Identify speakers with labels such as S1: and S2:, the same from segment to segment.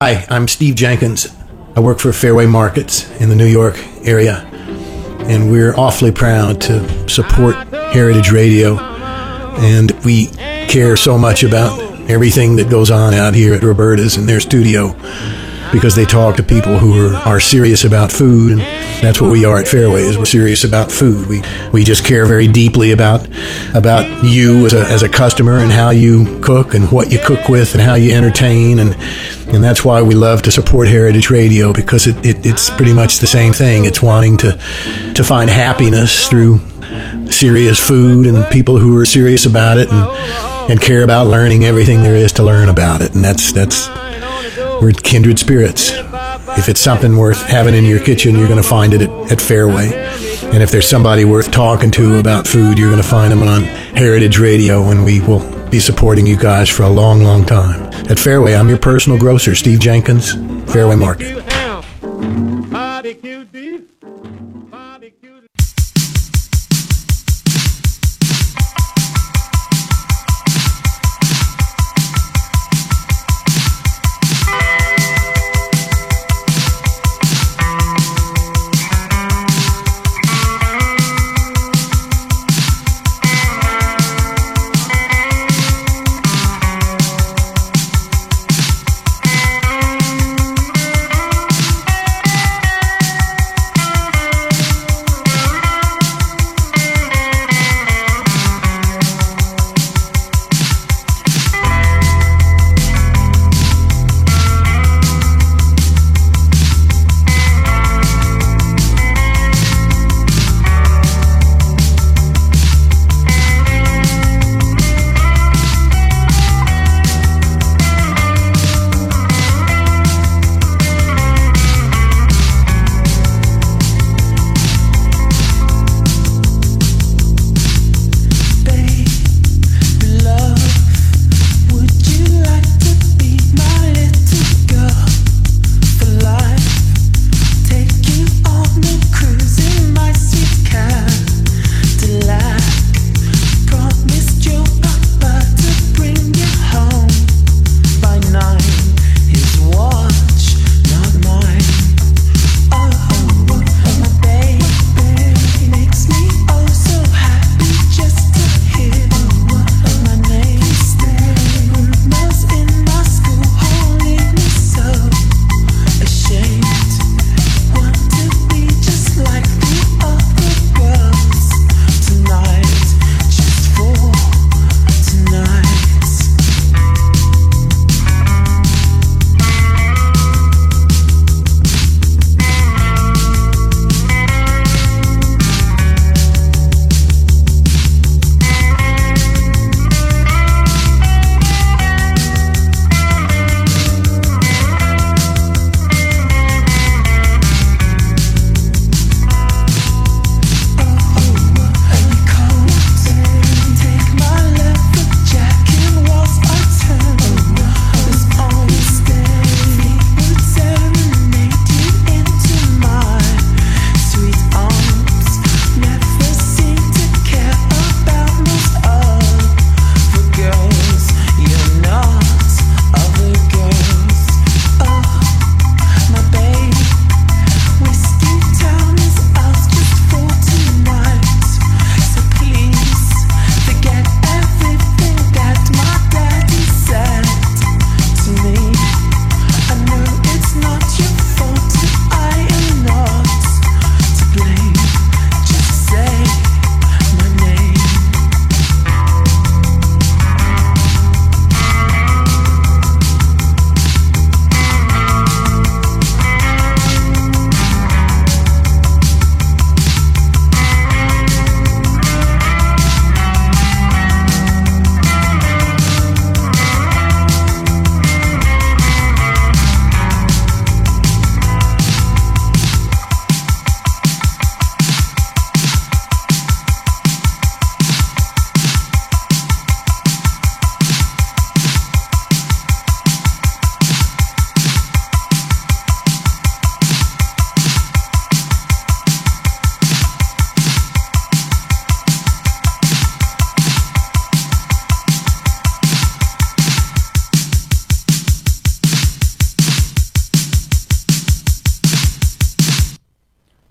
S1: Hi, I'm Steve Jenkins. I work for Fairway Markets in the New York area, and we're awfully proud to support Heritage Radio, and we care so much about everything that goes on out here at Roberta's in their studio, because they talk to people who are serious about food, and that's what we are at Fairway, is we're serious about food. We just care very deeply about you as a customer and how you cook and what you cook with and how you entertain, and that's why we love to support Heritage Radio, because it's pretty much the same thing. It's wanting to find happiness through serious food and people who are serious about it and care about learning everything there is to learn about it, and that's we're kindred spirits. If it's something worth having in your kitchen, you're going to find it at Fairway. And if there's somebody worth talking to about food, you're going to find them on Heritage Radio, and we will be supporting you guys for a long, long time. At Fairway, I'm your personal grocer, Steve Jenkins, Fairway Market.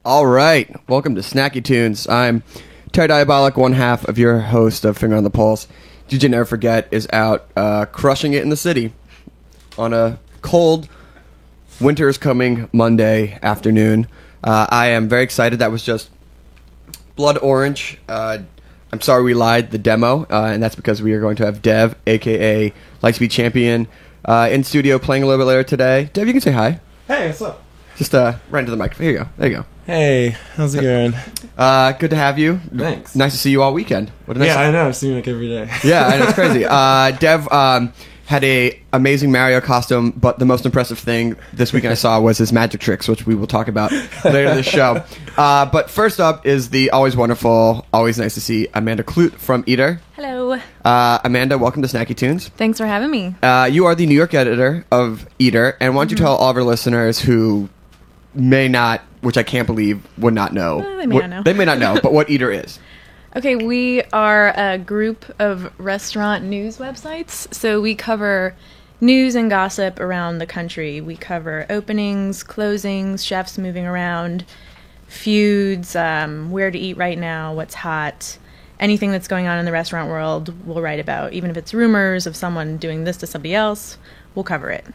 S2: All right, welcome to Snacky Tunes. I'm Terry Diabolic, one half of your host of Finger on the Pulse. DJ Never Forget is out crushing it in the city on a cold, winter is coming Monday afternoon. I am very excited. That was just Blood Orange. I'm sorry we lied, the demo, and that's because we are going to have Dev, a.k.a. Lightspeed Champion, in studio playing a little bit later today. Dev, you can say hi.
S3: Hey, what's up?
S2: Just right into the mic. Here you go. There you go.
S3: Hey, how's it going?
S2: Good to have you.
S3: Thanks.
S2: Nice to see you all weekend. What a nice
S3: I know. I've seen you like every day.
S2: Yeah, I know, it's crazy. Dev had a amazing Mario costume, but the most impressive thing this weekend I saw was his magic tricks, which we will talk about later in the show. But first up is the always wonderful, always nice to see Amanda Clute from Eater.
S4: Hello.
S2: Amanda, welcome to Snacky Tunes.
S4: Thanks for having me.
S2: You are the New York editor of Eater, and why don't you tell all of our listeners who may not, which I can't believe, would not know.
S4: They may not know.
S2: They may not know, but what Eater is.
S4: Okay, we are a group of restaurant news websites. So we cover news and gossip around the country. We cover openings, closings, chefs moving around, feuds, where to eat right now, what's hot. Anything that's going on in the restaurant world, we'll write about. Even if it's rumors of someone doing this to somebody else, we'll cover it.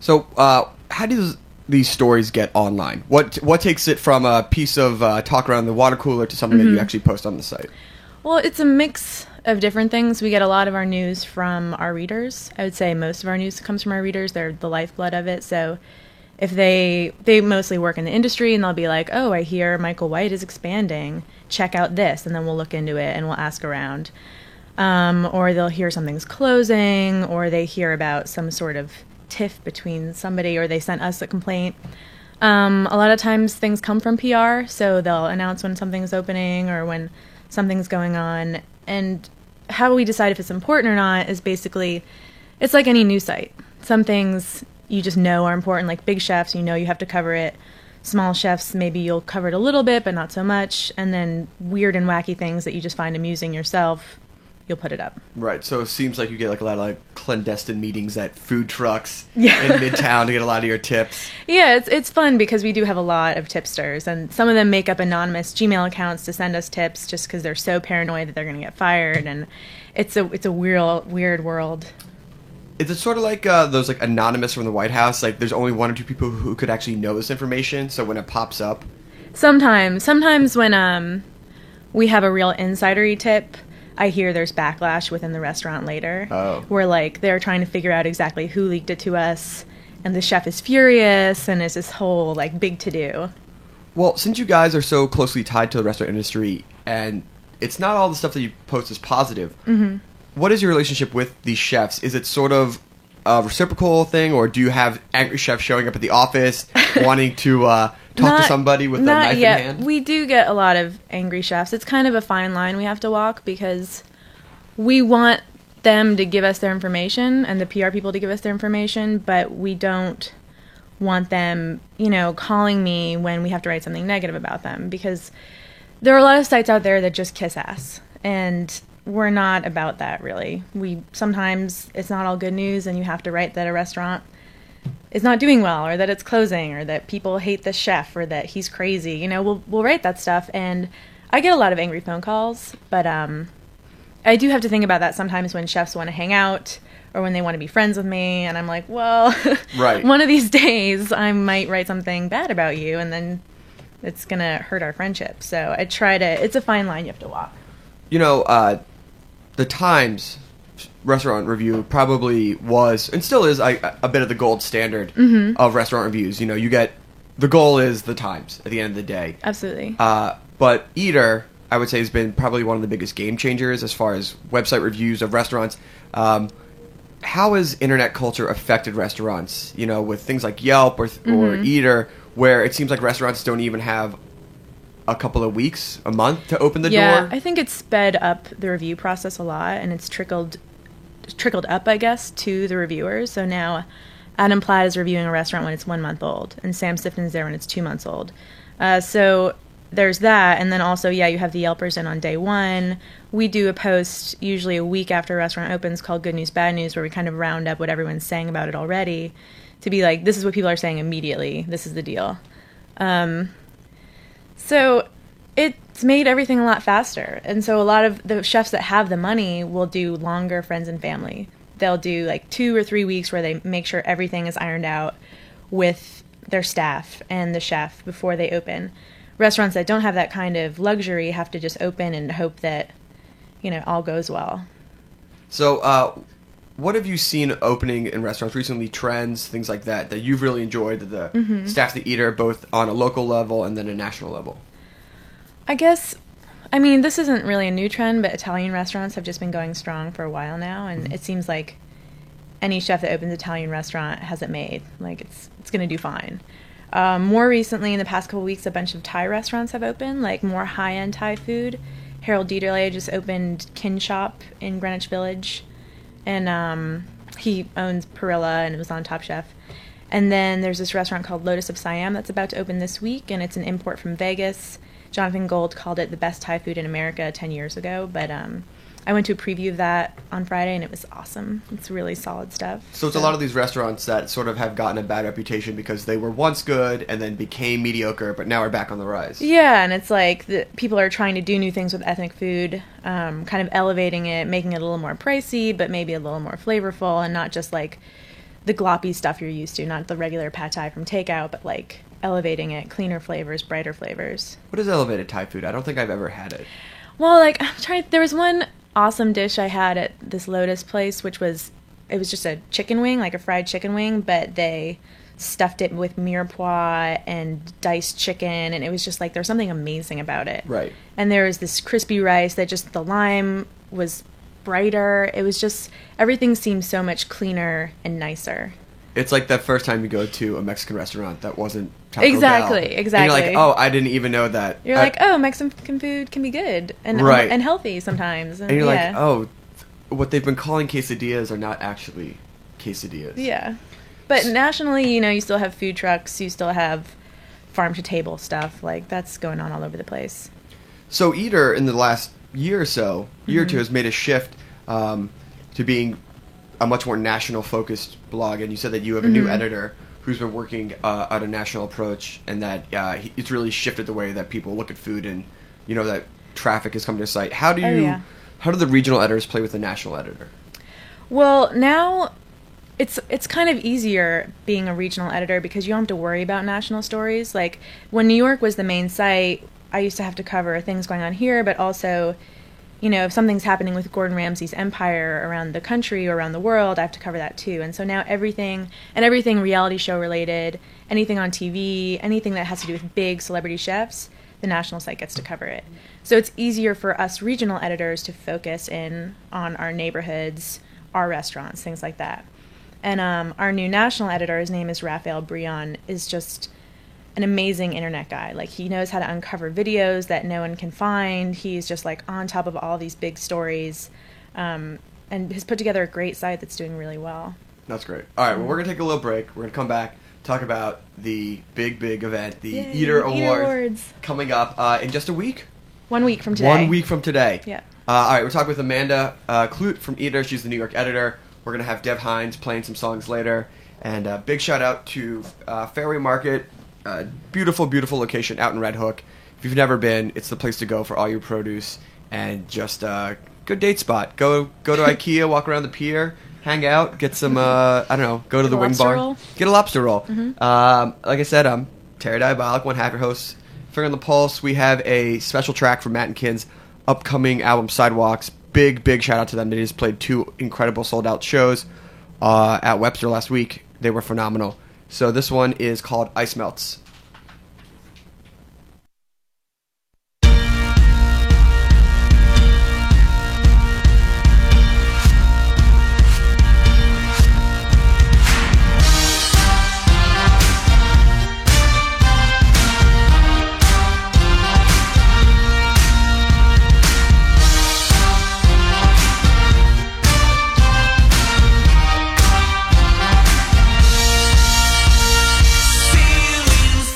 S2: So, how does these stories get online? What takes it from a piece of talk around the water cooler to something that you actually post on the site?
S4: Well, it's a mix of different things. We get a lot of our news from our readers. I would say most of our news comes from our readers. They're the lifeblood of it. So if they mostly work in the industry, and they'll be like, oh, I hear Michael White is expanding. Check out this. And then we'll look into it and we'll ask around. Or they'll hear something's closing, or they hear about some sort of tiff between somebody, or they sent us a complaint. A lot of times things come from PR, so they'll announce when something's opening or when something's going on. And how we decide if it's important or not is basically, it's like any news site. Some things you just know are important, like big chefs, you know you have to cover it. Small chefs, maybe you'll cover it a little bit, but not so much. And then weird and wacky things that you just find amusing yourself, you'll put it up. Right.
S2: So it seems like you get like a lot of like clandestine meetings at food trucks
S4: Yeah.
S2: in Midtown to get a lot of your tips.
S4: Yeah, it's fun because we do have a lot of tipsters, and some of them make up anonymous Gmail accounts to send us tips just because they're so paranoid that they're going to get fired, and it's a weird world.
S2: Is it sort of like those like anonymous from the White House? Like there's only one or two people who could actually know this information, so when it pops up?
S4: Sometimes when we have a real insidery tip, I hear there's backlash within the restaurant later.
S2: Oh.
S4: Where like they're trying to figure out exactly who leaked it to us, and the chef is furious, and it's this whole like big to-do.
S2: Well, since you guys are so closely tied to the restaurant industry, and it's not all the stuff that you post is positive, what is your relationship with these chefs? Is it sort of a reciprocal thing, or do you have angry chefs showing up at the office wanting to talk to somebody with a knife in hand?
S4: We do get a lot of angry chefs. It's kind of a fine line we have to walk because we want them to give us their information and the PR people to give us their information, but we don't want them, calling me when we have to write something negative about them, because there are a lot of sites out there that just kiss ass, and we're not about that, really. Sometimes it's not all good news, and you have to write that a restaurant is not doing well, or that it's closing, or that people hate the chef, or that he's crazy. We'll write that stuff, and I get a lot of angry phone calls, but I do have to think about that sometimes when chefs want to hang out, or when they want to be friends with me, and I'm like, well,
S2: right.
S4: One of these days I might write something bad about you, and then it's going to hurt our friendship. So I try to, it's a fine line you have to walk.
S2: The Times restaurant review probably was, and still is, a bit of the gold standard of restaurant reviews. You get, the goal is the Times at the end of the day.
S4: Absolutely.
S2: But Eater, I would say, has been probably one of the biggest game changers as far as website reviews of restaurants. How has internet culture affected restaurants, with things like Yelp or Eater, where it seems like restaurants don't even have a couple of weeks, a month to open the door?
S4: Yeah, I think it's sped up the review process a lot, and it's trickled up, I guess, to the reviewers. So now Adam Platt is reviewing a restaurant when it's 1 month old, and Sam Sifton's there when it's 2 months old. So there's that, and then also, you have the Yelpers in on day one. We do a post usually a week after a restaurant opens called Good News, Bad News, where we kind of round up what everyone's saying about it already to be like, this is what people are saying immediately. This is the deal. So it's made everything a lot faster. And so a lot of the chefs that have the money will do longer friends and family. They'll do like 2 or 3 weeks where they make sure everything is ironed out with their staff and the chef before they open. Restaurants that don't have that kind of luxury have to just open and hope that, all goes well.
S2: So, what have you seen opening in restaurants recently, trends, things like that you've really enjoyed, that the staff, the eater, both on a local level and then a national level?
S4: I guess, this isn't really a new trend, but Italian restaurants have just been going strong for a while now, and it seems like any chef that opens an Italian restaurant has it made. Like, it's going to do fine. More recently, in the past couple weeks, a bunch of Thai restaurants have opened, like more high-end Thai food. Harold Dieterle just opened Kin Shop in Greenwich Village, and he owns Perilla, and it was on Top Chef. And then there's this restaurant called Lotus of Siam that's about to open this week, and it's an import from Vegas. Jonathan Gold called it the best Thai food in America 10 years ago, but I went to a preview of that on Friday, and it was awesome. It's really solid stuff.
S2: So it's a lot of these restaurants that sort of have gotten a bad reputation because they were once good and then became mediocre, but now are back on the rise.
S4: Yeah, and it's like people are trying to do new things with ethnic food, kind of elevating it, making it a little more pricey, but maybe a little more flavorful, and not just like the gloppy stuff you're used to, not the regular pad thai from takeout, but like elevating it, cleaner flavors, brighter flavors.
S2: What is elevated Thai food? I don't think I've ever had it.
S4: Well, like, there was one awesome dish I had at this Lotus place, it was just a chicken wing, like a fried chicken wing, but they stuffed it with mirepoix and diced chicken, and it was just like, there's something amazing about it.
S2: Right.
S4: And there was this crispy rice that just, the lime was brighter. It was just, everything seemed so much cleaner and nicer.
S2: It's like that first time you go to a Mexican restaurant that wasn't Taco
S4: Exactly.
S2: Bell. And you're like, oh, I didn't even know that.
S4: You're like, oh, Mexican food can be good and
S2: right.
S4: and healthy sometimes.
S2: And you're like, oh, what they've been calling quesadillas are not actually quesadillas.
S4: Yeah. But nationally, you still have food trucks, you still have farm-to-table stuff. Like, that's going on all over the place.
S2: So Eater, in the last year or so, year or two, has made a shift to being a much more national-focused blog, and you said that you have a new editor who's been working on a national approach, and that it's really shifted the way that people look at food, and that traffic has come to the site. How do the regional editors play with the national editor?
S4: Well, now it's kind of easier being a regional editor because you don't have to worry about national stories. Like, when New York was the main site, I used to have to cover things going on here, but also, if something's happening with Gordon Ramsay's empire around the country or around the world, I have to cover that too. And so now everything reality show related, anything on TV, anything that has to do with big celebrity chefs, the national site gets to cover it. So it's easier for us regional editors to focus in on our neighborhoods, our restaurants, things like that. And our new national editor, his name is Raphael Brion, is just an amazing internet guy. Like, he knows how to uncover videos that no one can find. He's just like on top of all these big stories, and has put together a great site that's doing really well.
S2: That's great. All right, well, we're going to take a little break. We're going to come back, talk about the big event, the Eater Awards, coming up in just a week.
S4: 1 week from today.
S2: 1 week from today.
S4: Yeah.
S2: All right, we're talking with Amanda Kloot from Eater. She's the New York editor. We're going to have Dev Hines playing some songs later. And big shout out to Fairway Market. Beautiful location out in Red Hook. If you've never been, it's the place to go for all your produce, and just a good date spot. Go to IKEA, walk around the pier, hang out, get some go to the wing bar, get a lobster roll. Like I said, I'm Terry Diabolic, one half your host. Finger on the Pulse. We have a special track from Matt and Kin's upcoming album Sidewalks. Big shout out to them. They just played 2 incredible sold out shows at Webster last week. They were phenomenal. So this one is called Ice Melts.
S5: Feelings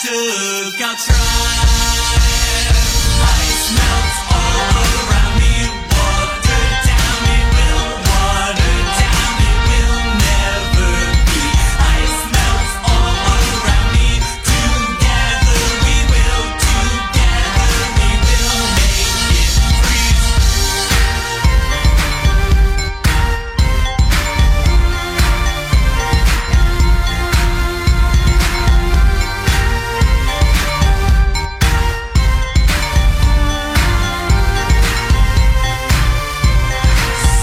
S5: took, I'll try. Ice melts all around me. Water down, it will water down, it will never be. Ice melts all around me. Together we will make it freeze.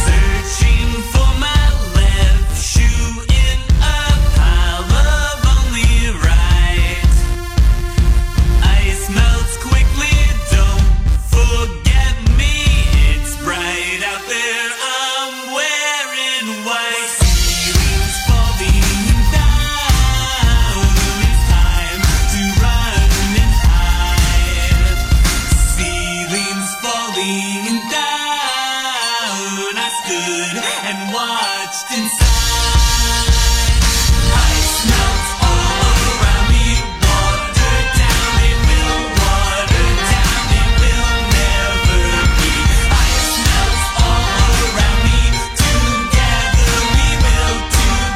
S5: Searching for my left shoe in a pile of only right. Ice melts quickly, don't forget me. It's bright out there, I'm wearing white. Ceilings falling down, it's time to run and hide. Ceilings falling down, I stood and watched inside. Ice melts all around me. Water down, it will water down, it will never be. Ice melts all around me. Together we will make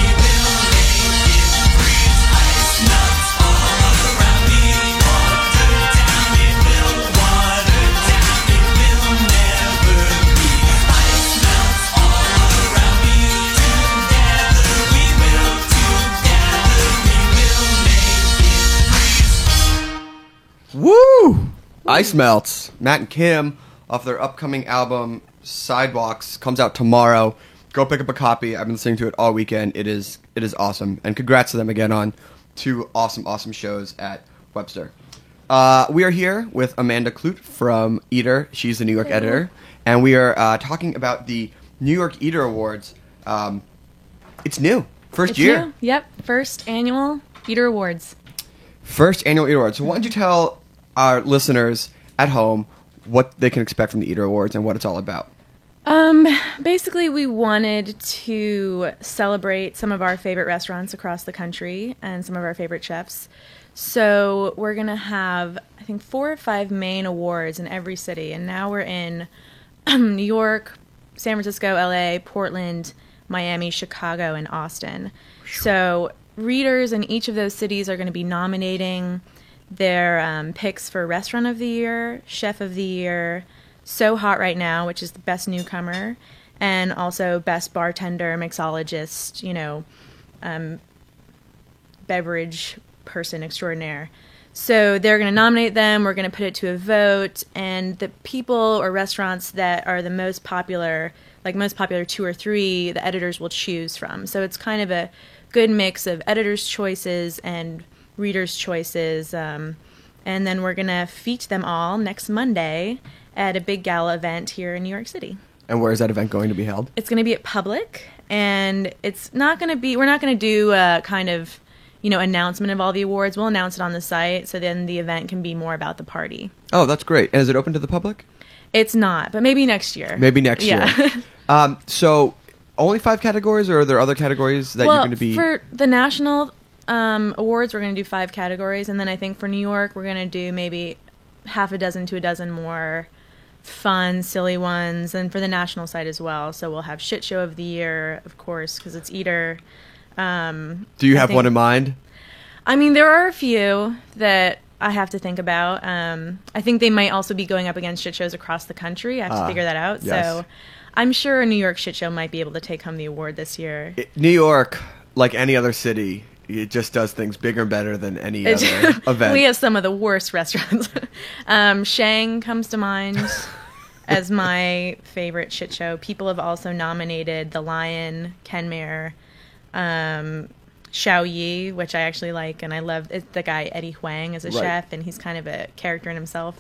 S5: it freeze. Ice melts all around me. Water down, it will water down, it will never be. Ice melts all around me. Together we will make it freeze.
S2: Woo! Ice Melts. Matt and Kim off their upcoming album Sidewalks comes out tomorrow. Go pick up a copy. I've been listening to it all weekend. It is awesome. And congrats to them again on 2 awesome shows at Webster. We are here with Amanda Clute from Eater. She's the New York editor. And we are talking about the New York Eater Awards. It's new. First
S4: It's
S2: year.
S4: new. Yep, first annual Eater Awards.
S2: First annual Eater Awards. So why don't you tell our listeners at home what they can expect from the Eater Awards and what it's all about?
S4: Basically, we wanted to celebrate some of our favorite restaurants across the country and some of our favorite chefs. So we're going to have, I think, 4 or 5 main awards in every city. And now we're in New York, San Francisco, LA, Portland, Miami, Chicago, and Austin. So readers in each of those cities are going to be nominating their picks for Restaurant of the Year, Chef of the Year, So Hot Right Now, which is the best newcomer, and also best bartender, mixologist, beverage person extraordinaire. So they're going to nominate them. We're going to put it to a vote, and the people or restaurants that are the most popular, like most popular 2 or 3, the editors will choose from. So it's kind of a good mix of editors' choices and readers' choices. And then we're going to feature them all next Monday at a big gala event here in New York City.
S2: And where is that event going to be held?
S4: It's going to be at Public, and it's not going to be, we're not going to do a kind of, announcement of all the awards. We'll announce it on the site, so then the event can be more about the party.
S2: Oh, that's great. And is it open to the public?
S4: It's not, but maybe next year.
S2: Maybe next
S4: Yeah.
S2: year. So only 5 categories, or are there other categories that you're going to be...
S4: for the national awards, we're going to do 5 categories, and then I think for New York, we're going to do maybe half a dozen to a dozen more fun, silly ones, and for the national side as well. So we'll have Shit Show of the Year, of course, because it's Eater.
S2: Do you have one in mind?
S4: I mean, there are a few that I have to think about. I think they might also be going up against shit shows across the country. I have to figure that out.
S2: Yes.
S4: So I'm sure a New York shit show might be able to take home the award this year.
S2: New York, like any other city, it just does things bigger and better than any other event.
S4: We have some of the worst restaurants. Shang comes to mind as my favorite shit show. People have also nominated The Lion, Ken Mayer, Xiao Yi, which I actually like, and I love the guy Eddie Huang as a chef, and he's kind of a character in himself.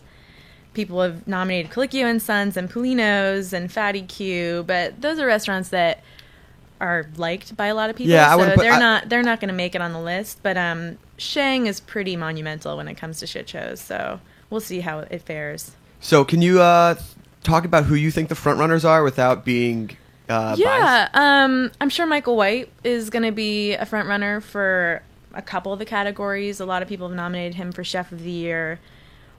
S4: People have nominated Colicchio and Sons and Polino's and Fatty Q, but those are restaurants that are liked by a lot of people.
S2: Yeah,
S4: so they're not going to make it on the list. But Shang is pretty monumental when it comes to shit shows, so we'll see how it fares.
S2: So can you talk about who you think the front runners are without being biased?
S4: I'm sure Michael White is going to be a front runner for a couple of the categories. A lot of people have nominated him for Chef of the Year,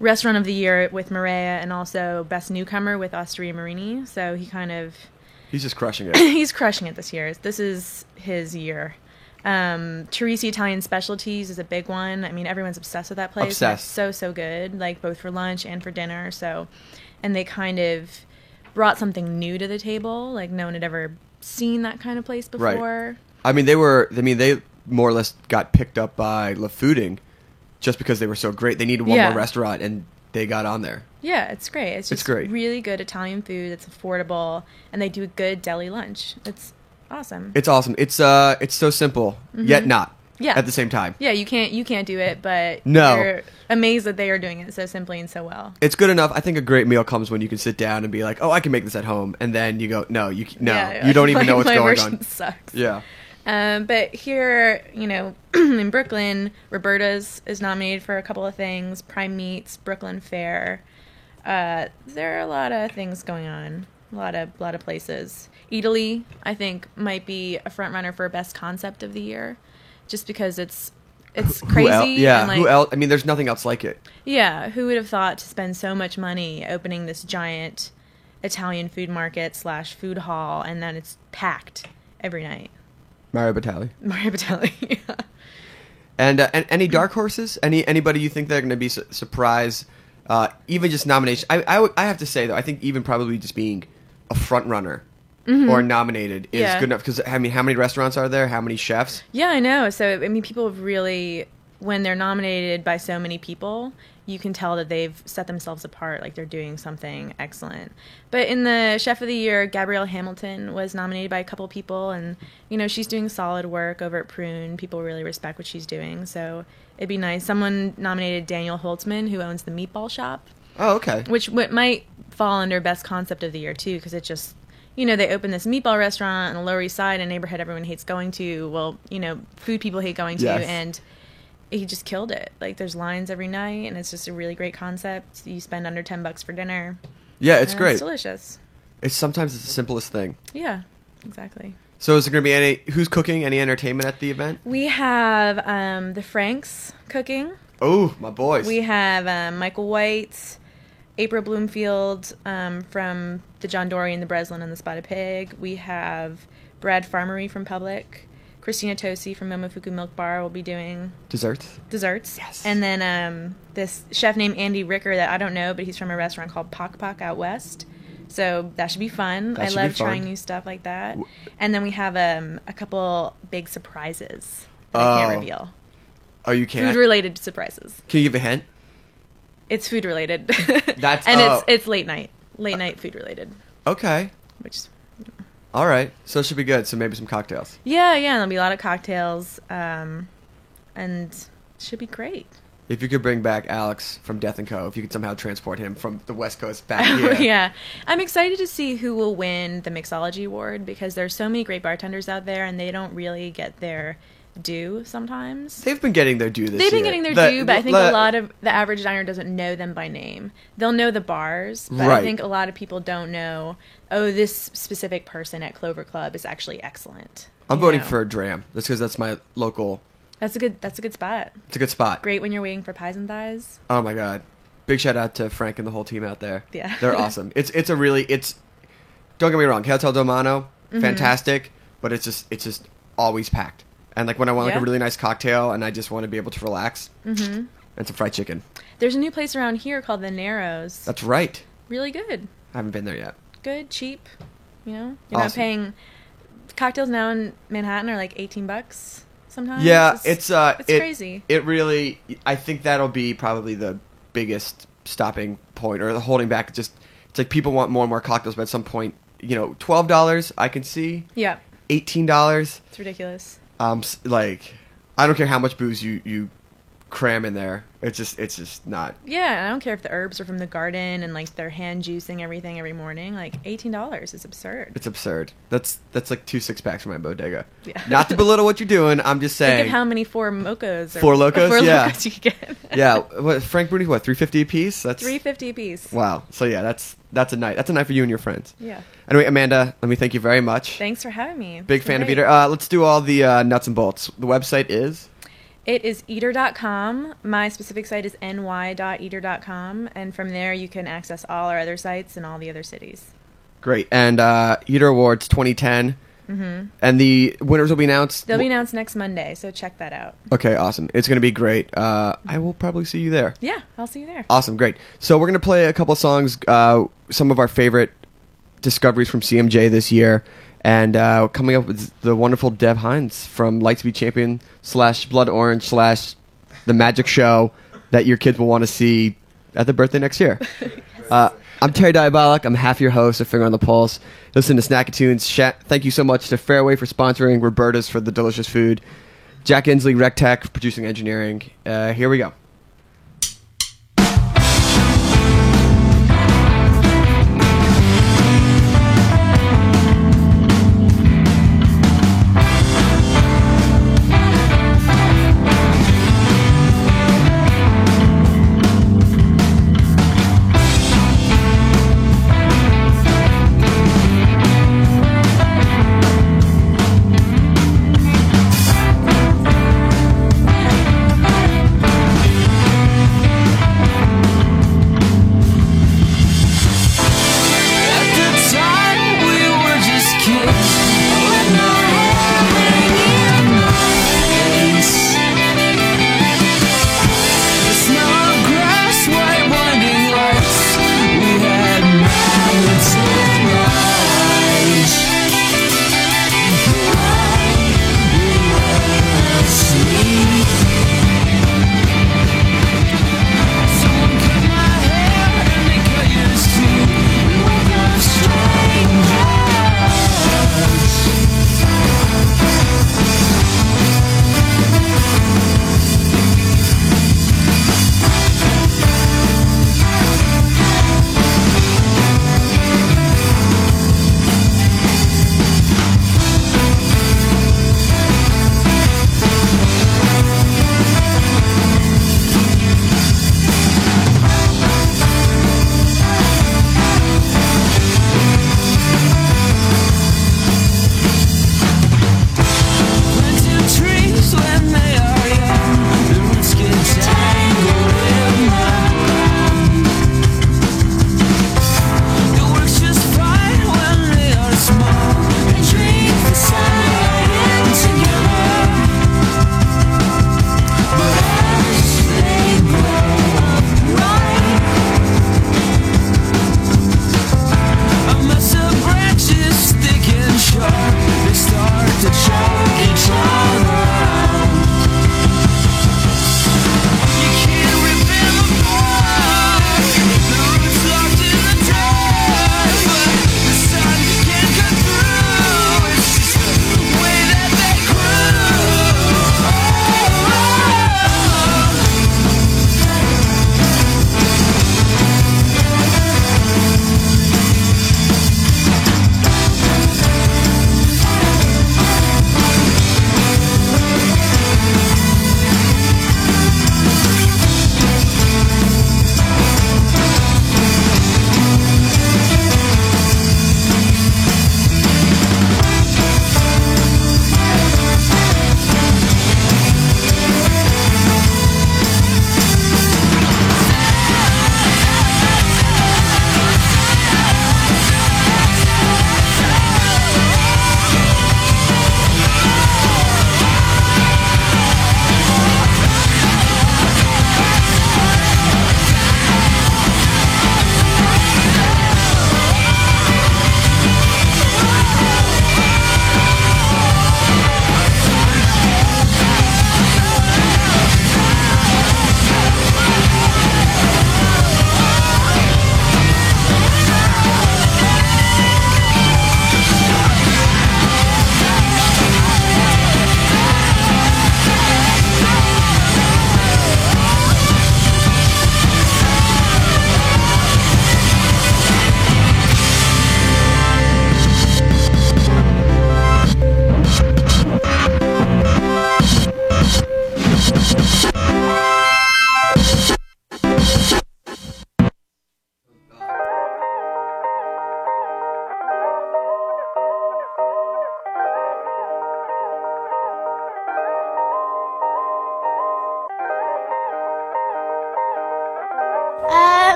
S4: Restaurant of the Year with Maria, and also Best Newcomer with Osteria Marini. So
S2: He's just crushing it.
S4: he's crushing it this year. This is his year. Teresi Italian Specialties is a big one. I mean, everyone's obsessed with that place.
S2: Obsessed.
S4: It's so good, like both for lunch and for dinner. So, and they kind of brought something new to the table. Like no one had ever seen that kind of place before.
S2: I mean, they more or less got picked up by La Fooding just because they were so great. They needed one
S4: Yeah.
S2: more restaurant, and they got on there.
S4: Yeah, it's great. It's just
S2: great.
S4: really good Italian food. It's affordable, and they do a good deli lunch. It's awesome.
S2: It's awesome. It's so simple, yet not.
S4: Yeah.
S2: At the same time.
S4: Yeah, you can't do it, but
S2: No.
S4: you're amazed that they are doing it so simply and so well.
S2: It's good enough. I think a great meal comes when you can sit down and be like, "Oh, I can make this at home," and then you go, "No, you
S4: Yeah,
S2: you don't even
S4: my-
S2: know what's
S4: my
S2: going
S4: version
S2: on."
S4: Sucks.
S2: Yeah.
S4: But here, in Brooklyn, Roberta's is nominated for a couple of things. Prime Meats, Brooklyn Fare. There are a lot of things going on. A lot of places. Italy, I think, might be a front runner for best concept of the year, just because it's crazy.
S2: Yeah.
S4: and, like,
S2: Who else? I mean, there's nothing else like it.
S4: Yeah, who would have thought to spend so much money opening this giant Italian food market / food hall, and then it's packed every night.
S2: Mario Batali.
S4: Mario Batali. Yeah.
S2: And any dark horses? Anybody you think they're going to be surprised? Even just nomination. I have to say though, I think even probably just being a front runner or nominated is
S4: Yeah.
S2: good enough. Because I mean, how many restaurants are there? How many chefs?
S4: Yeah, I know. So, I mean, people have really, when they're nominated by so many people, you can tell that they've set themselves apart, like they're doing something excellent. But in the Chef of the Year, Gabrielle Hamilton was nominated by a couple people, and, she's doing solid work over at Prune. People really respect what she's doing, so it'd be nice. Someone nominated Daniel Holtzman, who owns the Meatball Shop,
S2: Oh, okay.
S4: which might fall under Best Concept of the Year, too, because it just... they opened this meatball restaurant on the Lower East Side, a neighborhood everyone hates going to. Well, food people hate going to,
S2: Yes.
S4: and he just killed it. Like, there's lines every night, and it's just a really great concept. You spend under $10 for dinner.
S2: Yeah, it's
S4: and
S2: great.
S4: It's delicious.
S2: Sometimes it's the simplest thing.
S4: Yeah, exactly.
S2: So is there going to be who's cooking? Any entertainment at the event?
S4: We have the Franks cooking.
S2: Oh, my boys.
S4: We have Michael White, April Bloomfield from the John Dory and the Breslin and the Spotted Pig. We have Brad Farmery from Public. Christina Tosi from Momofuku Milk Bar will be doing
S2: Desserts.
S4: Yes. And then this chef named Andy Ricker that I don't know, but he's from a restaurant called Pock Pock out west. So that should be fun.
S2: That
S4: I
S2: should
S4: love
S2: be fun.
S4: trying new stuff like that. And then we have a couple big surprises that I can't reveal.
S2: Oh, you can't?
S4: Food-related surprises.
S2: Can you give a hint?
S4: It's food-related.
S2: That's-
S4: and
S2: oh.
S4: it's late night food-related,
S2: Okay.
S4: which...
S2: All right. So it should be good. So maybe some cocktails.
S4: Yeah, there'll be a lot of cocktails, and it should be great.
S2: If you could bring back Alex from Death & Co., if you could somehow transport him from the West Coast back here.
S4: Yeah. I'm excited to see who will win the Mixology Award, because there's so many great bartenders out there, and they don't really get their due sometimes.
S2: They've been getting their due this year.
S4: They've been getting their due, but I think a lot of the average diner doesn't know them by name. They'll know the bars, but
S2: Right.
S4: I think a lot of people don't know, oh, this specific person at Clover Club is actually excellent.
S2: I'm
S4: You
S2: voting
S4: know?
S2: for Dram. That's because that's my local...
S4: That's a good spot.
S2: It's a good spot.
S4: Great when you're waiting for pies and thighs.
S2: Oh, my God. Big shout out to Frank and the whole team out there.
S4: Yeah.
S2: They're awesome. Don't get me wrong, Hotel Del Mano,
S4: Mm-hmm.
S2: fantastic, but it's just always packed. And like when I want like
S4: Yeah.
S2: a really nice cocktail and I just want to be able to relax, and some fried chicken.
S4: There's a new place around here called the Narrows.
S2: That's right.
S4: Really good.
S2: I haven't been there yet.
S4: Good, cheap. You're not
S2: Awesome.
S4: paying. Cocktails now in Manhattan are like $18 sometimes.
S2: Yeah,
S4: it's
S2: it's
S4: crazy.
S2: It really, I think that'll be probably the biggest stopping point or the holding back. It's like people want more and more cocktails, but at some point, $12 I can see.
S4: Yeah,
S2: $18.
S4: it's ridiculous.
S2: Like I don't care how much booze you cram in there. It's just not.
S4: Yeah, and I don't care if the herbs are from the garden and like they're hand juicing everything every morning. Like $18 is absurd.
S2: It's absurd. That's like 2 6-packs from my bodega.
S4: Yeah.
S2: Not to belittle what you're doing. I'm just
S4: Think
S2: saying.
S4: of how many Four Locos or
S2: Four Locos?
S4: Four
S2: Yeah.
S4: Locos you could get.
S2: Yeah, what Frank Bruni? What $3.50 a piece? That's
S4: $3.50 a piece.
S2: Wow. So yeah, that's a night. That's a night for you and your friends.
S4: Yeah.
S2: Anyway, Amanda, let me thank you very much.
S4: Thanks for having me.
S2: Big
S4: It's
S2: fan of
S4: great.
S2: Eater. Let's do all the nuts and bolts. The website is
S4: It is eater.com. My specific site is ny.eater.com, and from there you can access all our other sites in all the other cities.
S2: Great. And Eater Awards 2010. Mm-hmm. And the winners will be announced?
S4: They'll be announced next Monday, so check that out.
S2: Okay, awesome. It's going to be great. I will probably see you there.
S4: Yeah, I'll see you there.
S2: Awesome, great. So we're going to play a couple of songs, some of our favorite discoveries from CMJ this year. And coming up with the wonderful Dev Hines from Lightspeed Champion / Blood Orange / The Magic Show that your kids will want to see at the birthday next year. I'm Terry Diabolic. I'm half your host of Finger on the Pulse. Listen to Snacky Tunes. Thank you so much to Fairway for sponsoring, Roberta's for the delicious food, Jack Inslee, RecTech for producing engineering. Here we go.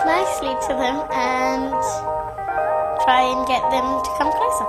S6: nicely to them and try and get them to come closer.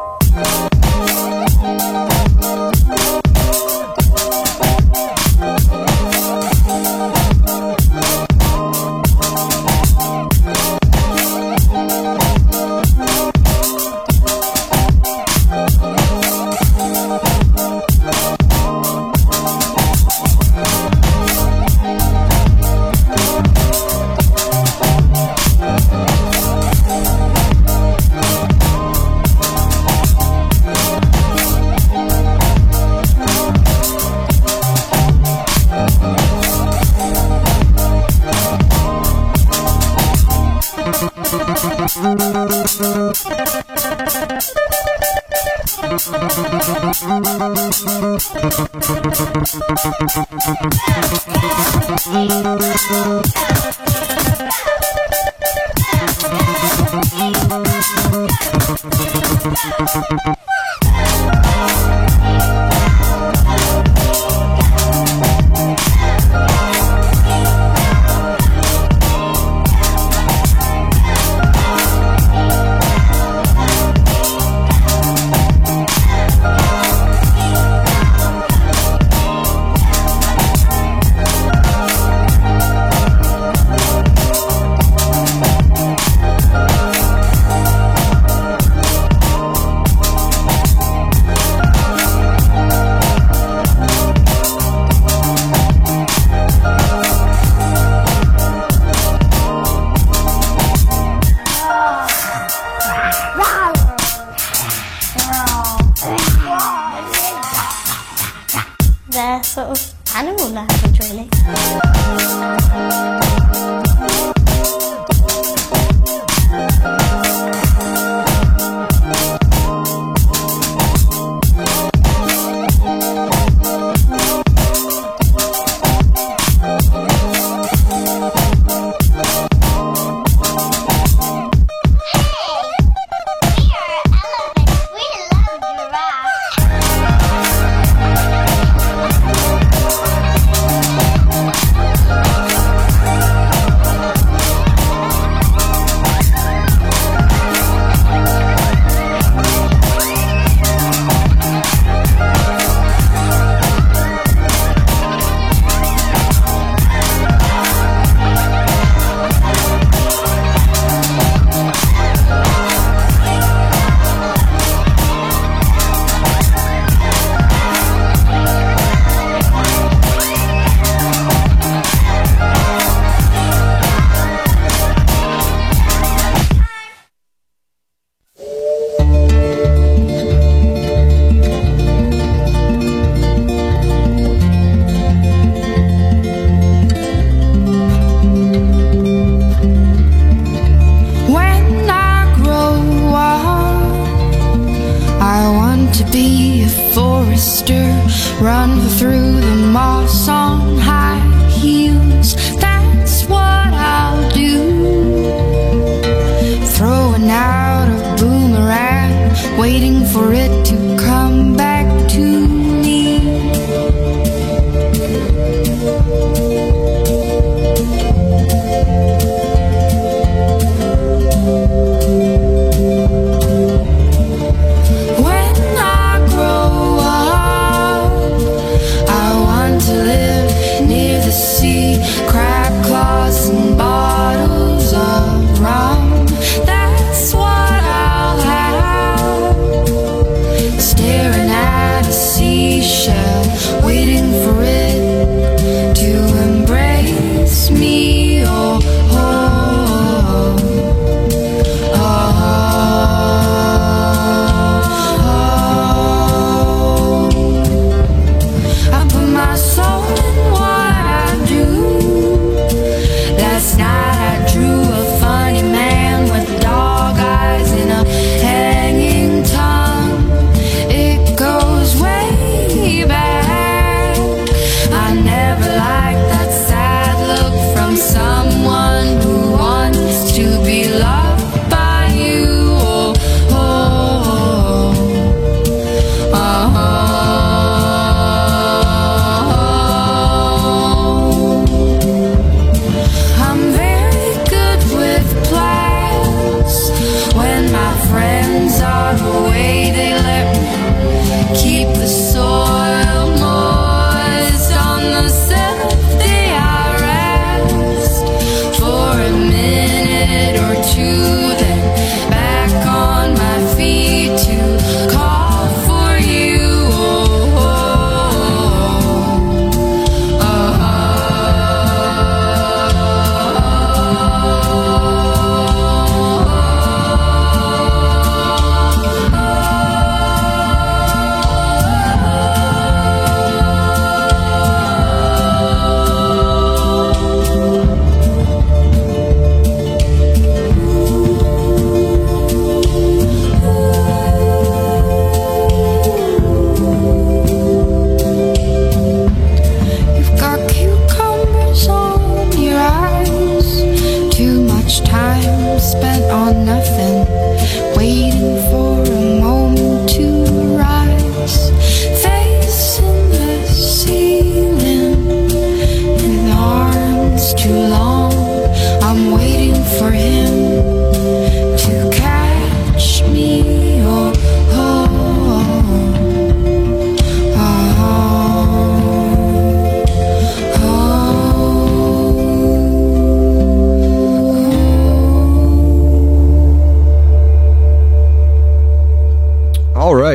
S6: They're sort of animal language, really.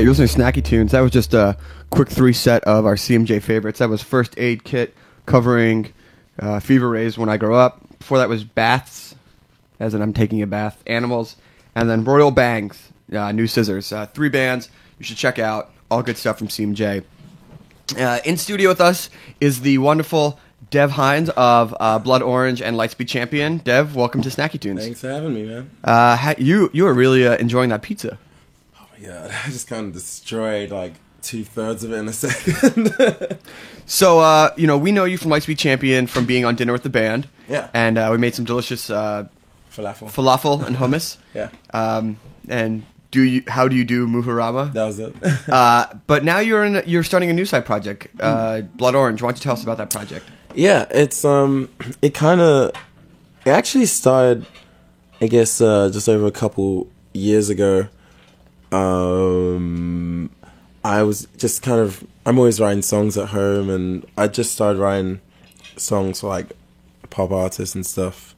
S2: you're listening to Snacky Tunes. That was just a quick 3 set of our CMJ favorites. That was First Aid Kit covering Fever Rays When I Grow Up. Before that was Baths, as in I'm taking a bath, Animals, and then Royal Bangs, New Scissors. 3 bands you should check out. All good stuff from CMJ. In studio with us is the wonderful Dev Hines of Blood Orange and Lightspeed Champion. Dev, welcome to Snacky Tunes.
S3: Thanks for having me, man.
S2: You are really enjoying that pizza.
S3: Oh my god, I just kind of destroyed like 2/3 of it in a second.
S2: So, we know you from Lightspeed Champion from being on Dinner with the Band.
S3: Yeah.
S2: And we made some delicious falafel and hummus.
S3: Yeah.
S2: And how do you do Muharama?
S3: That was it.
S2: But now you're starting a new side project, Blood Orange. Why don't you tell us about that project?
S3: Yeah, it's it actually started, I guess, just over a couple years ago. I was just I'm always writing songs at home, and I just started writing songs for like pop artists and stuff.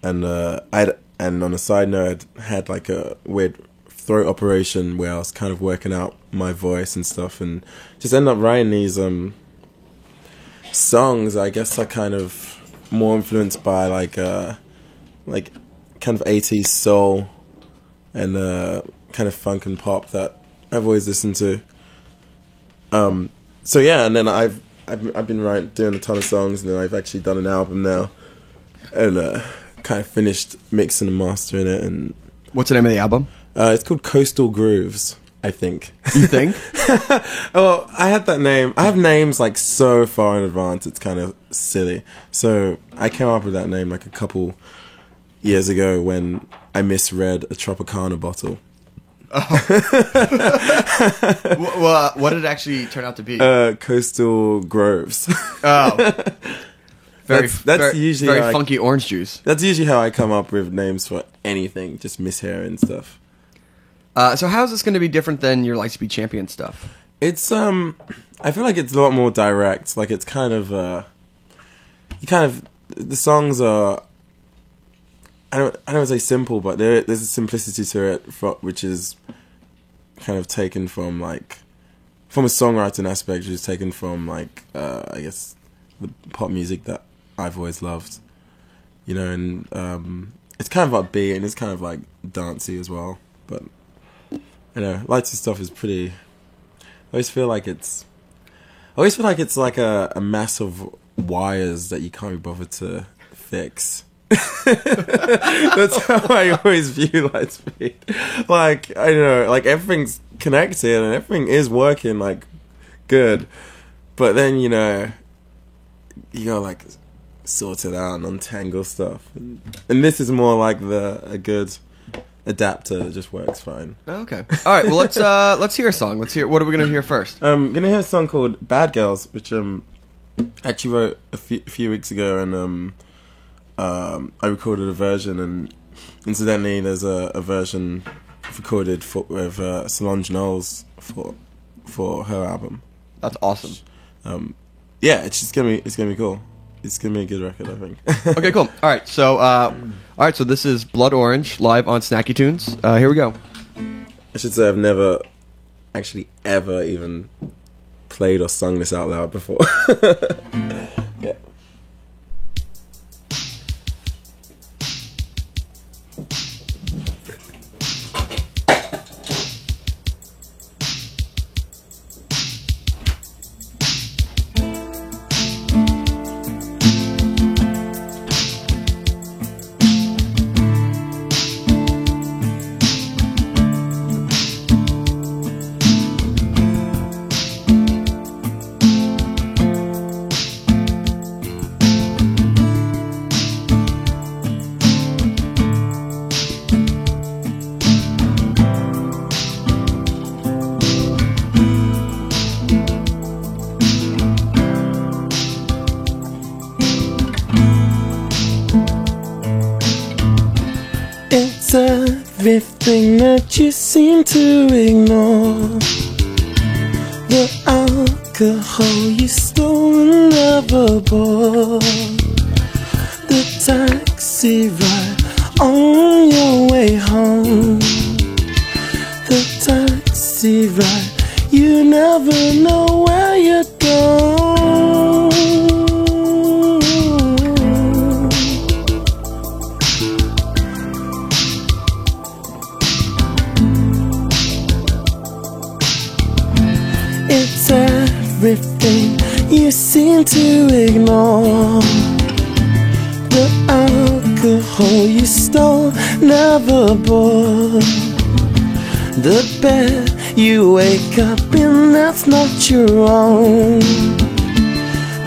S3: And and on a side note, I had like a weird throat operation where I was kind of working out my voice and stuff, and just ended up writing these songs. I guess are kind of more influenced by like kind of 80s soul and kind of funk and pop that I've always listened to. So yeah, and then I've been doing a ton of songs, and then I've actually done an album now, and kind of finished mixing and mastering it. And
S2: what's the name of the album?
S3: It's called Coastal Grooves, I think.
S2: You think?
S3: Oh, I had that name. I have names like so far in advance, it's kind of silly. So I came up with that name like a couple years ago when I misread a Tropicana bottle.
S2: Well, what did it actually turn out to be?
S3: Coastal Groves.
S2: Oh.
S3: That's usually
S2: very
S3: like,
S2: funky orange juice.
S3: That's usually how I come up with names for anything, just mishearing stuff.
S2: So how is this going to be different than your Lightspeed Champion stuff?
S3: It's I feel like it's a lot more direct. Like it's kind of the songs are, I don't want to say simple, but there's a simplicity to it, which is kind of taken from a songwriting aspect, which is taken from I guess the pop music that I've always loved, and it's kind of upbeat and it's kind of like dancey as well. But Lightspeed stuff is pretty. I always feel like it's like a mass of wires that you can't be bothered to fix. That's how I always view Lightspeed. Like, I don't know, like everything's connected and everything is working like good, but then you gotta like sort it out and untangle stuff, and this is more like a good adapter that just works fine.
S2: Oh, okay. All right. Well, let's hear a song. Let's hear. What are we gonna hear first?
S3: I'm gonna hear a song called "Bad Girls," which I actually wrote a few weeks ago, and I recorded a version, and incidentally, there's a version recorded with Solange Knowles for her album.
S2: That's awesome.
S3: Yeah, it's gonna be cool. It's gonna be a good record, I think.
S2: Okay, cool. All right, so this is Blood Orange live on Snacky Tunes. Here we go.
S3: I should say I've never actually ever even played or sung this out loud before. Yeah. Everything that you seem to ignore, the alcohol you stole and never bought, the taxi ride on your way home, the taxi see right. You never know where you're going. It's everything you seem to ignore. The alcohol you stole never bought. The bed you wake up in, that's not your own.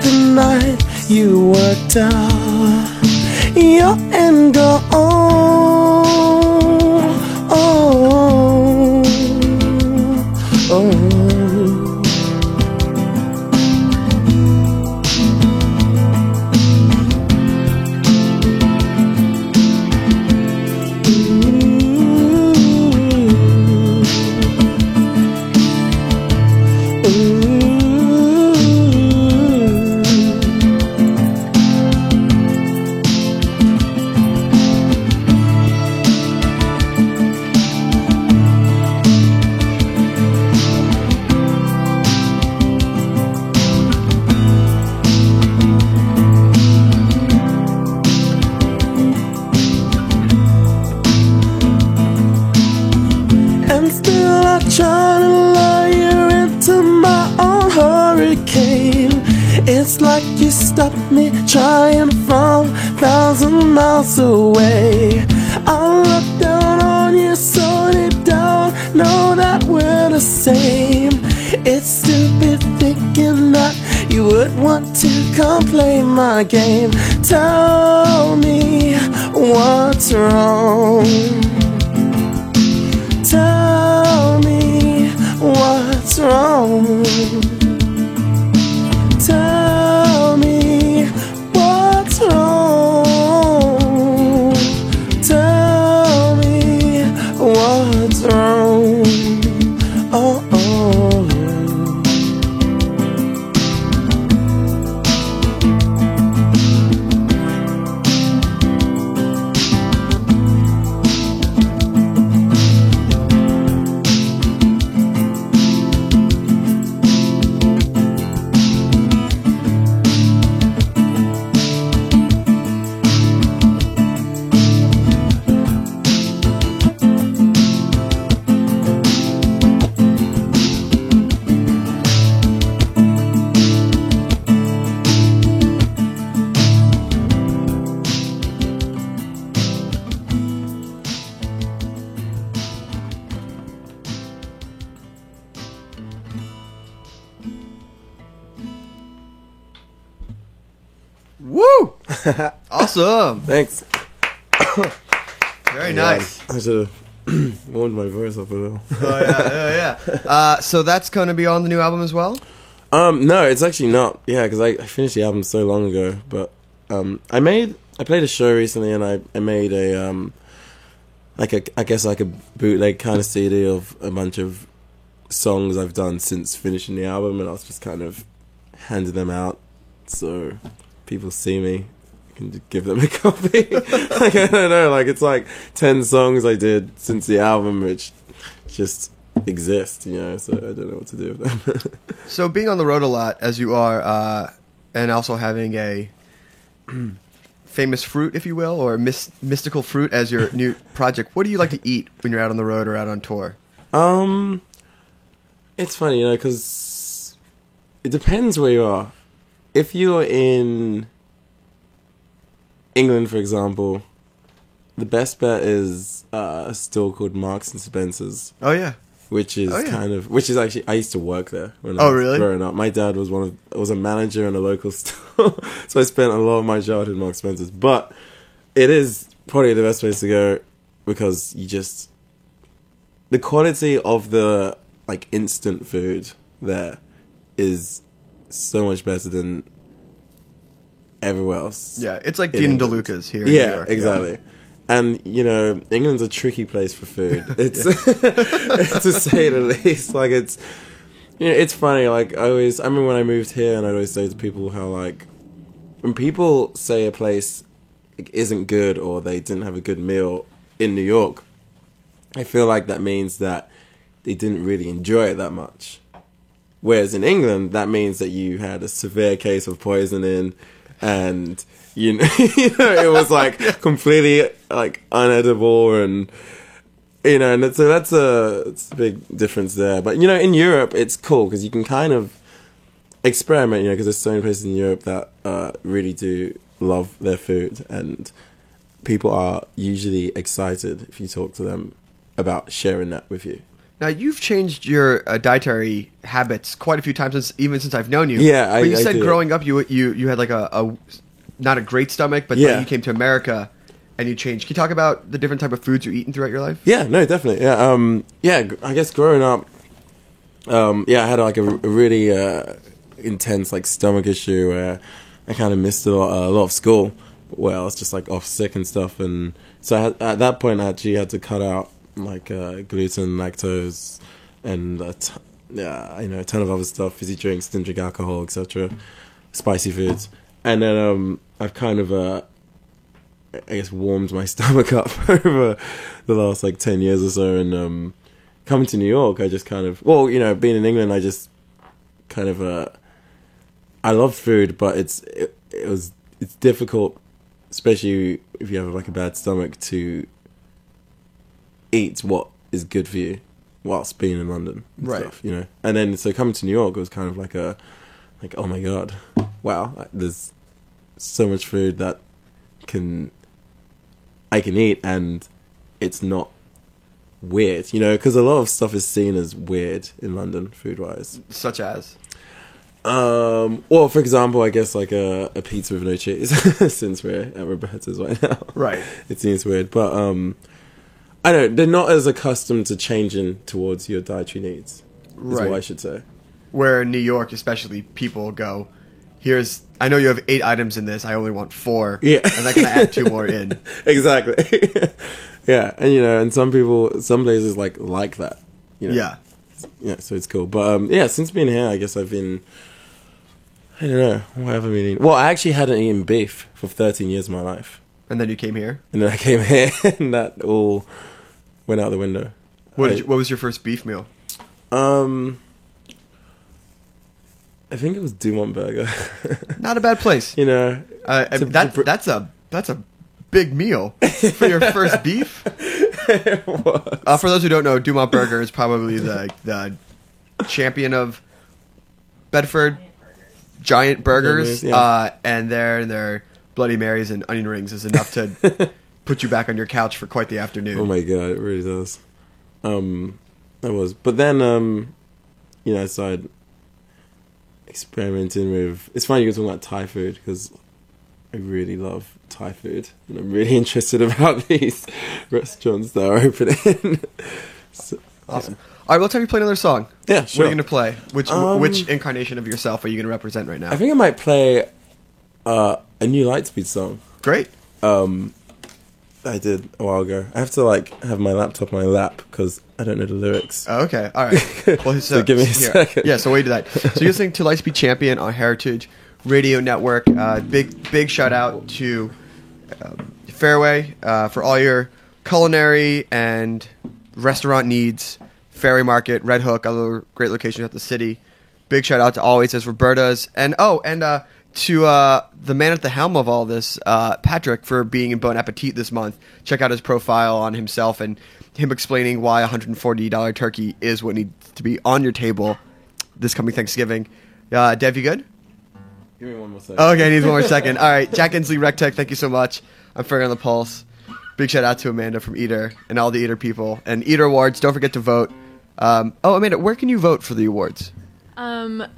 S3: The night you worked out your end go on. Oh, oh. And still I try to lure you into my own hurricane. It's like you stopped me trying from 1,000 miles away. I look down on you so deep down, know that we're the same. It's stupid thinking that you would want to come play my game. Tell me what's wrong. Tell me what's wrong. Tell me what's wrong. Tell me what's wrong. Oh, oh.
S2: Woo! Awesome.
S3: Thanks.
S2: Very nice.
S3: I should have warmed my voice up a little.
S2: Oh yeah. So that's going to be on the new album as well?
S3: No, it's actually not. Yeah, because I finished the album so long ago. But I played a show recently, and I made a I guess like a bootleg kind of CD of a bunch of songs I've done since finishing the album, and I was just kind of handing them out so people see me. I can just give them a copy. Like, I don't know, like it's like 10 songs I did since the album, which just exist, you know, so I don't know what to do with them.
S2: So being on the road a lot, as you are, and also having a famous fruit, if you will, or mystical fruit as your new project, what do you like to eat when you're out on the road or out on tour?
S3: It's funny, you know, because it depends where you are. If you're in England, for example, the best bet is a store called Marks and Spencer's.
S2: Oh yeah.
S3: Which is which is actually, I used to work there when I was
S2: really?
S3: growing up. My dad was was a manager in a local store, so I spent a lot of my childhood in Marks and Spencer's. But it is probably the best place to go because the quality of the like instant food there is so much better than everywhere else.
S2: Yeah, it's like
S3: in
S2: Dean
S3: England.
S2: DeLuca's here in New
S3: Yeah,
S2: York.
S3: exactly.
S2: Yeah.
S3: And, you know, England's a tricky place for food. It's, to say the least. Like, it's, you know, it's funny. Like, I remember when I moved here, and I'd always say to people how, like, when people say a place like, isn't good or they didn't have a good meal in New York, I feel like that means that they didn't really enjoy it that much. Whereas in England, that means that you had a severe case of poisoning, and it was like completely like unedible, and and so it's a big difference there. But in Europe, it's cool because you can kind of experiment, because there's so many places in Europe that really do love their food, and people are usually excited if you talk to them about sharing that with you.
S2: Now, you've changed your dietary habits quite a few times since I've known you.
S3: Yeah,
S2: but you
S3: I
S2: said
S3: do.
S2: growing up you had like a not a great stomach, but then you came to America and you changed. Can you talk about the different type of foods you're eating throughout your life?
S3: Yeah, no, definitely. Yeah, I guess growing up, I had like a really intense like stomach issue where I kind of missed a lot of school, where I was just like off sick and stuff, and so at that point I actually had to cut out like gluten, lactose, and a ton of other stuff, fizzy drinks, didn't drink alcohol, etc., spicy foods, and then I've kind of I guess warmed my stomach up over the last like 10 years or so, and coming to New York, I just kind of being in England, I just kind of I love food, but it's difficult, especially if you have like a bad stomach, to eat what is good for you whilst being in London and
S2: Right.
S3: stuff, and then so coming to New York, it was kind of like oh my god, wow, there's so much food that I can eat, and it's not weird, because a lot of stuff is seen as weird in London food wise.
S2: Such as?
S3: Well, for example, I guess like a pizza with no cheese, since we're at Roberta's right now.
S2: Right.
S3: It seems weird, but I don't know, they're not as accustomed to changing towards your dietary needs, is
S2: Right.
S3: what I should say.
S2: Where in New York, especially, people go, I know you have 8 items in this, I only want 4.
S3: Yeah.
S2: And I can add 2 more in.
S3: Exactly. Yeah, and and some places like that.
S2: Yeah.
S3: Yeah, so it's cool. But since being here, I guess I've been, I don't know, what have I been eating? Well, I actually hadn't eaten beef for 13 years of my life.
S2: And then you came here?
S3: And then I came here, and that all went out the window.
S2: What was your first beef meal?
S3: I think it was Dumont Burger.
S2: Not a bad place. That's a big meal for your first beef. For those who don't know, Dumont Burger is probably the champion of Bedford giant burgers,
S3: Yeah.
S2: and their Bloody Marys and onion rings is enough to put you back on your couch for quite the afternoon.
S3: Oh my god, it really does. That was, but then I started experimenting with. It's funny you're talking about Thai food, because I really love Thai food, and I'm really interested about these restaurants that are opening. So,
S2: Awesome. All right, let's have you play another song.
S3: Yeah,
S2: What
S3: sure.
S2: are you going to play? Which incarnation of yourself are you going to represent right now?
S3: I think I might play a new Lightspeed song.
S2: Great.
S3: I did a while ago. I have to have my laptop on my lap because I don't know the lyrics.
S2: Oh, okay. All right. Well,
S3: So give me a second.
S2: Yeah, so wait to that. So you're listening to Lightspeed Champion on Heritage Radio Network. Big shout out to Fairway for all your culinary and restaurant needs. Fairway Market, Red Hook, other great locations at the city. Big shout out to Always as Roberta's. And to the man at the helm of all this, Patrick, for being in Bon Appetit this month. Check out his profile on himself and him explaining why $140 turkey is what needs to be on your table this coming Thanksgiving. Dev, you good?
S3: Give me one more second.
S2: Okay, needs one more second. All right, Jack Inslee, RecTech, thank you so much. I'm Finger on the Pulse. Big shout out to Amanda from Eater and all the Eater people. And Eater Awards, don't forget to vote. Amanda, where can you vote for the awards?
S4: Yeah.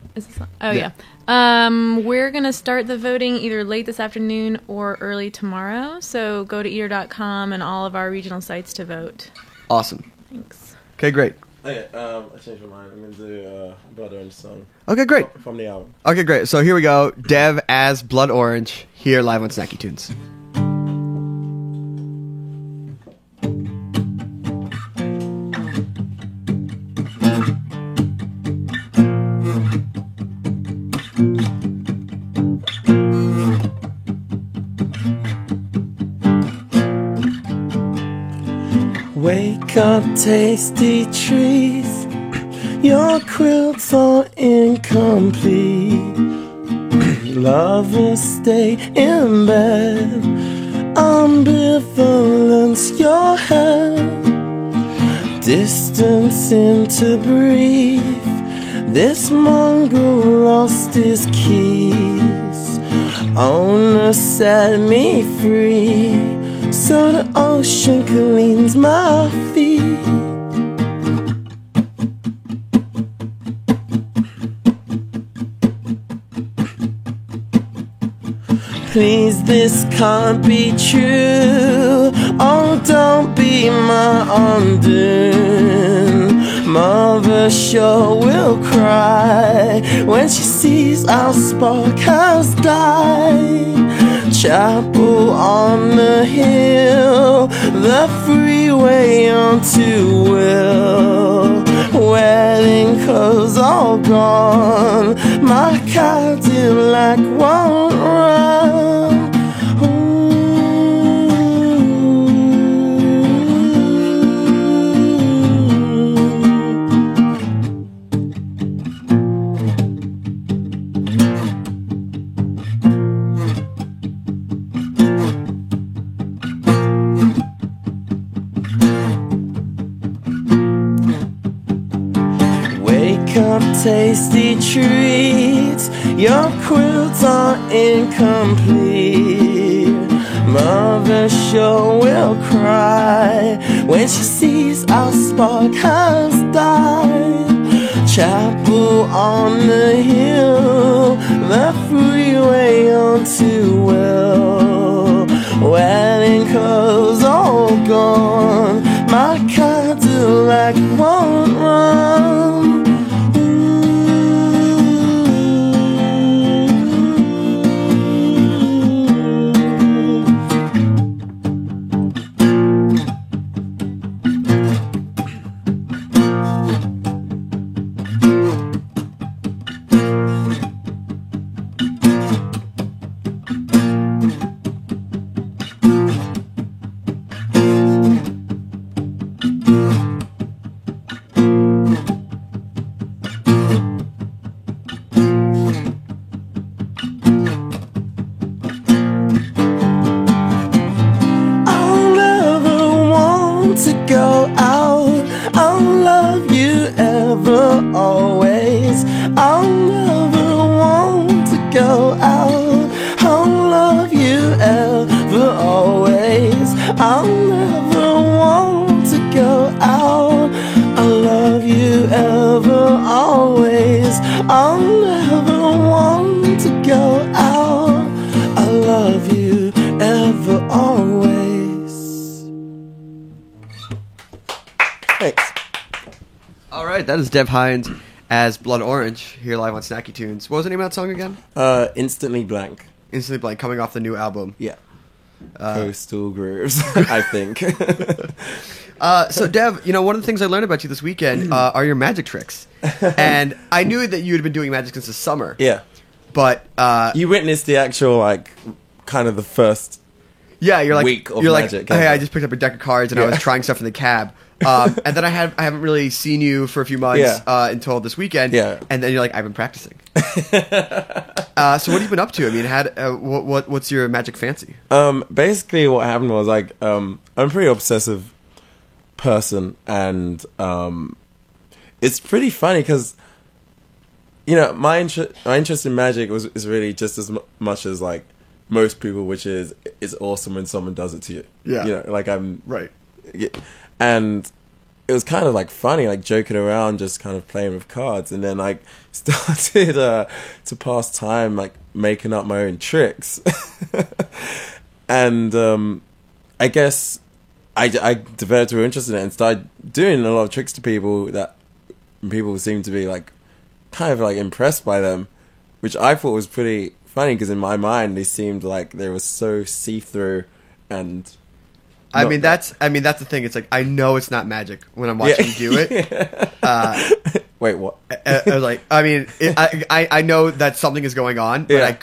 S4: We're going to start the voting either late this afternoon or early tomorrow. So go to eater.com and all of our regional sites to vote.
S2: Awesome.
S4: Thanks.
S2: Okay, great.
S3: Okay, I changed my mind. I'm going to do Blood Orange song
S2: Okay, great.
S3: from the album.
S2: Okay, great. So here we go. Dev as Blood Orange, here live on Snacky Tunes.
S3: Wake up, tasty trees. Your quilts are incomplete. Lovers stay in bed. Ambivalence, your head. Distance into brief. This mongrel lost his keys. Owner set me free, so the ocean cleans my feet. Please, this can't be true. Oh, don't be my undoing. Mother sure will cry when she sees our spark has died. Chapel on the hill, the freeway onto Will. Wedding clothes all gone, my Cadillac won't run. Tasty treats, your quilts are incomplete. Mother sure will cry when she sees our spark has died. Chapel on the hill, the freeway onto Will. Wedding clothes all gone, my Cadillac won't run. I'll never want to go out. I love you ever, always. I'll never want to go out. I love you ever, always. Thanks.
S2: All right, that is Dev Hines as Blood Orange here live on Snacky Tunes. What was the name of that song again?
S3: Instantly Blank.
S2: Instantly Blank, coming off the new album.
S3: Yeah. Coastal Grooves, I think.
S2: So, Dev, you know, one of the things I learned about you this weekend are your magic tricks. And I knew that you had been doing magic since the summer.
S3: Yeah.
S2: But...
S3: you witnessed the actual, like, kind of the first
S2: you're like,
S3: week of
S2: you're
S3: magic.
S2: Like, hey, I just picked up a deck of cards and I was trying stuff in the cab. And then I haven't really seen you for a few months until this weekend. Yeah. And then you're like, I've been practicing. So what have you been up to? I mean, what's your magic fancy?
S3: Basically what happened was, like, I'm a pretty obsessive person, and it's pretty funny because, you know, my interest in magic is really just as much as, like, most people, which is it's awesome when someone does it to you. Yeah. You know, like, I'm...
S2: Right.
S3: And it was kind of, like, funny, like, joking around, just kind of playing with cards, and then, like, started to pass time, like, making up my own tricks. And I guess I developed a real interest in it and started doing a lot of tricks to people that people seemed to be, like, kind of, like, impressed by them, which I thought was pretty funny, because in my mind they seemed like they were so see-through and...
S2: I mean that's the thing. It's like, I know it's not magic when I'm watching you do it.
S3: Wait, what?
S2: I know that something is going on, but